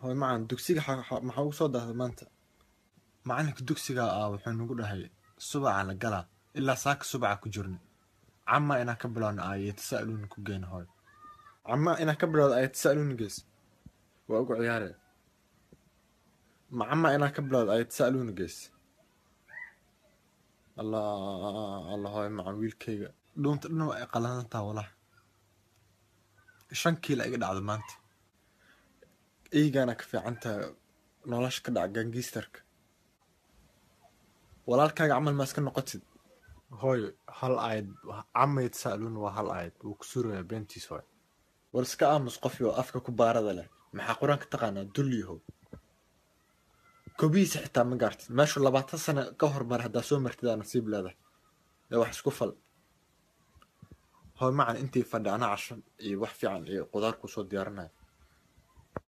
هو معن dugsiga maxaa ugu soo dahday maanta macalinka dugsiga wuxuu nagu dhahay subaca la galaa ilaa saaka subaca ku jirna cama inaa ka bilowna ayatasaaluuna ku geena hooy cama inaa ka bilowda ayatasaaluuna gees waa ugu ciyaare macama inaa ka bilowda ayatasaaluuna gees allah hooy macan wiilkayga dhuunta dhan waa ay qalanantaa walahi 5 kiilo iga dhacda maanta eygana ka fiicanta nolosha ka dhaca gangistarka walaalkaaga camal ma iska noqotid hooy hal aayad cama yatasaaluuna waa hal aayad wuu ku suraya beentiis hooy war iska aamus qofyo afka ku baarada leh maxaa qur-aanka taqaanaa dulyahow kobihiisa xitaa ma gaartid meeshu 20 sano ka hormar haddaa soo martidaa nasiib leedahay ee wax isku fal hooy macan intii fadhi anaa cashan iyo wax fiican iyo qudaar kusoo diyaarinaya